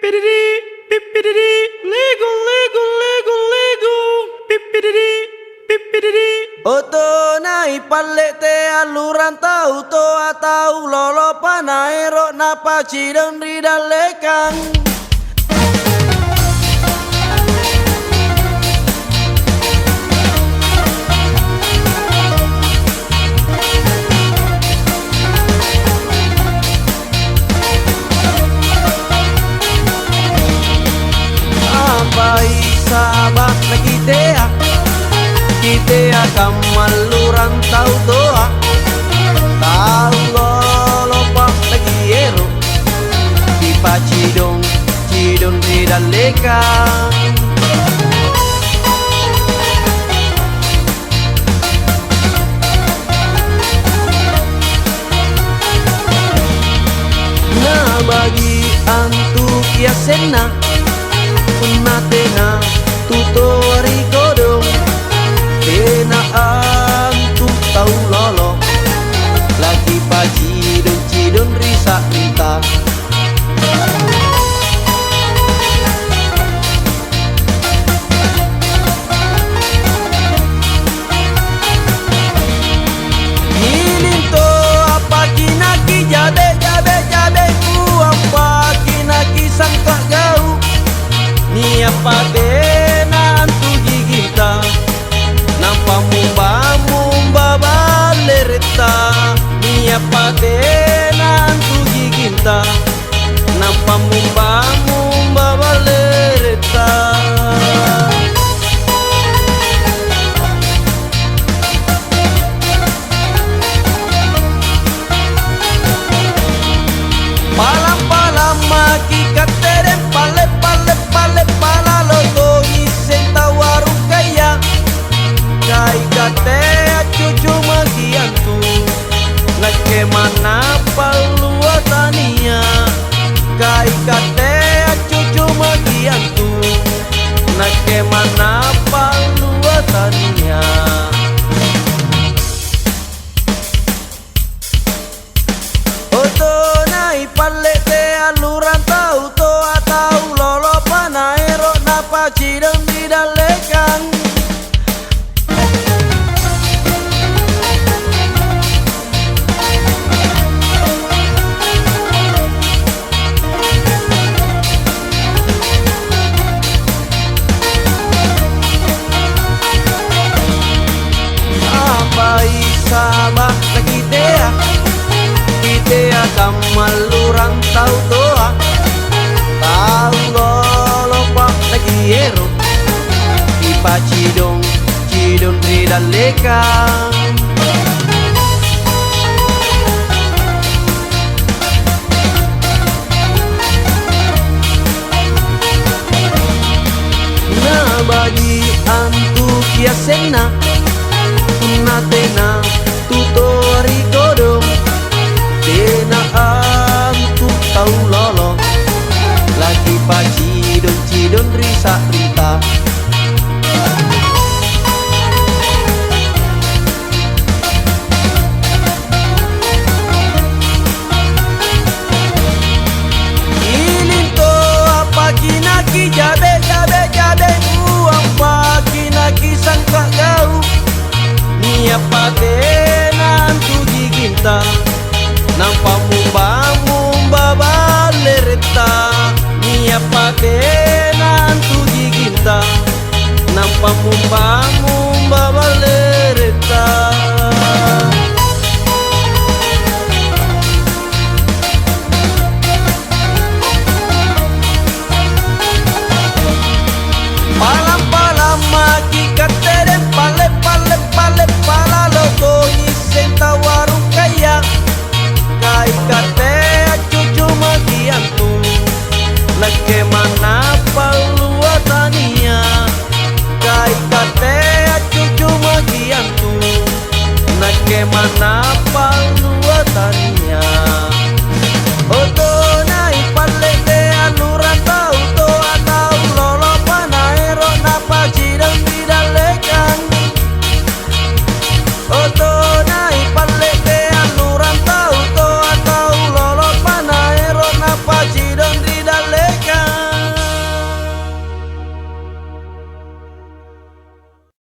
Pipididi, pipididi, Lego, Lego, Lego, Lego. Pipididi, pipididi. Oto nai palle te aluran tau to atau lolo panaero napa cideng di dalekang. Sabah na kitea kamaluran tau toa tau lolo pa nagiero di pacidong cidon di dalekang. Na bagi antu kiasena Unatena tutori godong Tena antu tau lolo Lagi paji don cidon risa rita Hilinto apa kinaki jabe jabe jabe ku apa kinaki sangka jauh Ni apa dena antu gigita Nampa mumba balereta Ni apa dena antu gigita Nampa mumba balereta Palam-palam maki katerem pale pala loto isenta warung kaya Kai kate cucu magiantu Nake mana palua tania Kai kate cucu magiantu Nake mana palua tania Oto nai pale te aluran tau to atau lolo panaero napa cideng di dalekang. Apa isabah na kitea kamalurang tau toa tau lolo pa nagiero ipa cidon di dalekang. Na bagi antu kiasena Unatena tutori godong Tena antu tau lolo Lagi paji don cidon risa rita Ilinto apa kinaki jabe jabe jabe apa kinaki sangka gau Ni apa tena antu giginta Nampa mumba balereta Ni apa tena antu giginta Nampa mumba